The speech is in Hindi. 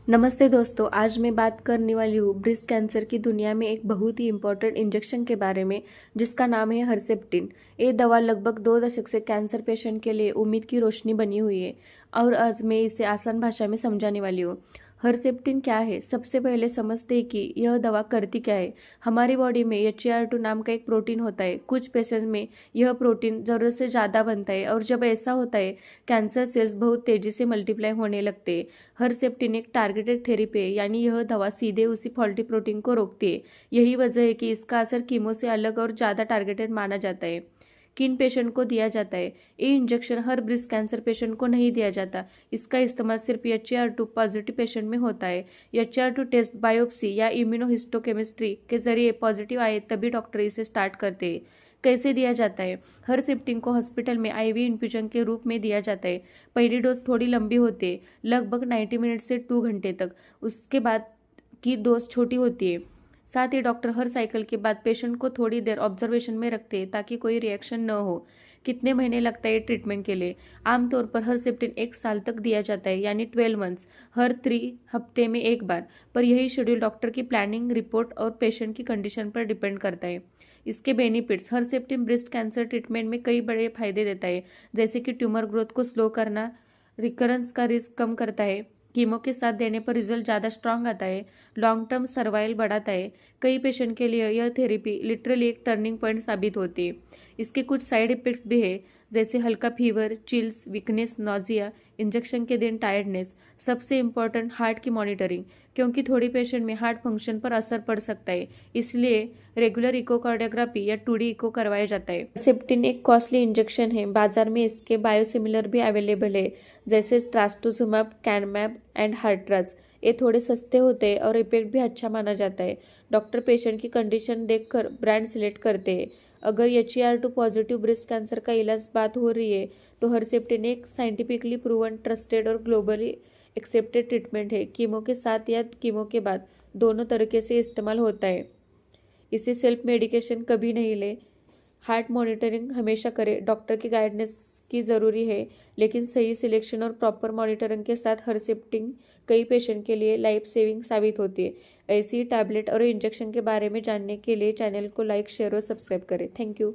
नमस्ते दोस्तों, आज मैं बात करने वाली हूँ ब्रेस्ट कैंसर की दुनिया में एक बहुत ही इम्पोर्टेंट इंजेक्शन के बारे में, जिसका नाम है हर्सेप्टिन। ये दवा लगभग 2 दशक से कैंसर पेशेंट के लिए उम्मीद की रोशनी बनी हुई है और आज मैं इसे आसान भाषा में समझाने वाली हूँ। हर्सेप्टिन क्या है? सबसे पहले समझते हैं कि यह दवा करती क्या है। हमारी बॉडी में HER2 नाम का एक प्रोटीन होता है। कुछ पेशेंट में यह प्रोटीन ज़रूरत से ज़्यादा बनता है और जब ऐसा होता है कैंसर सेल्स बहुत तेज़ी से मल्टीप्लाई होने लगते हैं। हर्सेप्टिन एक टारगेटेड थेरेपी है, यानी यह दवा सीधे उसी फॉल्टी प्रोटीन को रोकती है। यही वजह है कि इसका असर कीमो से अलग और ज़्यादा टारगेटेड माना जाता है। किन पेशेंट को दिया जाता है? ये इंजेक्शन हर ब्रेस्ट कैंसर पेशेंट को नहीं दिया जाता। इसका इस्तेमाल सिर्फ HER2 पॉजिटिव पेशेंट में होता है। HER2 टेस्ट बायोप्सी या इम्यूनोहिस्टोकेमिस्ट्री के जरिए पॉजिटिव आए तभी डॉक्टर इसे स्टार्ट करते हैं। कैसे दिया जाता है? हर्सेप्टिन को हॉस्पिटल में IV इन्फ्यूजन के रूप में दिया जाता है। पहली डोज थोड़ी लंबी होती है, लगभग 90 मिनट से 2 घंटे तक। उसके बाद की डोज छोटी होती है। साथ ही डॉक्टर हर साइकिल के बाद पेशेंट को थोड़ी देर ऑब्जर्वेशन में रखते हैं ताकि कोई रिएक्शन न हो। कितने महीने लगता है ट्रीटमेंट के लिए? आमतौर पर हर्सेप्टिन 1 साल तक दिया जाता है, यानी 12 मंथ्स, हर 3 हफ्ते में एक बार। पर यही शेड्यूल डॉक्टर की प्लानिंग, रिपोर्ट और पेशेंट की कंडीशन पर डिपेंड करता है। इसके benefits: Herceptin breast cancer treatment में कई बड़े फायदे देता है, जैसे कि ट्यूमर ग्रोथ को स्लो करना, रिकरेंस का रिस्क कम करता है, कीमो के साथ देने पर रिजल्ट ज़्यादा स्ट्रांग आता है, लॉन्ग टर्म सर्वाइवल बढ़ाता है। कई पेशेंट के लिए यह थेरेपी लिटरली एक टर्निंग पॉइंट साबित होती है। इसके कुछ साइड इफेक्ट्स भी है, जैसे हल्का fever, chills, weakness, nausea, injection के दिन टायर्डनेस। सबसे इम्पॉर्टेंट, हार्ट की मॉनिटरिंग, क्योंकि थोड़ी पेशेंट में हार्ट फंक्शन पर असर पड़ सकता है, इसलिए रेगुलर इकोकार्डियोग्राफी या 2D इको करवाया जाता है। सेप्टिन एक कॉस्टली इंजेक्शन है। बाजार में इसके बायोसिमिलर भी अवेलेबल है, जैसे ट्रास्टुजुमैब, कैनमैब एंड हार्ट्राज। ये थोड़े सस्ते होते हैं और इफेक्ट भी अच्छा माना जाता है। डॉक्टर पेशेंट की कंडीशन देखकर ब्रांड सिलेक्ट करते हैं। अगर HER2 पॉजिटिव ब्रेस्ट कैंसर का इलाज बात हो रही है तो हर्सेप्टिन एक साइंटिफिकली प्रूवन, ट्रस्टेड और ग्लोबली एक्सेप्टेड ट्रीटमेंट है। कीमो के साथ या कीमो के बाद, दोनों तरीके से इस्तेमाल होता है। इसे सेल्फ मेडिकेशन कभी नहीं ले। हार्ट मॉनिटरिंग हमेशा करें। डॉक्टर की गाइडेंस की ज़रूरी है, लेकिन सही सिलेक्शन और प्रॉपर मॉनिटरिंग के साथ हर्सेप्टिन कई पेशेंट के लिए लाइफ सेविंग साबित होती है। ऐसी टैबलेट और इंजेक्शन के बारे में जानने के लिए चैनल को लाइक, शेयर और सब्सक्राइब करें। Thank you.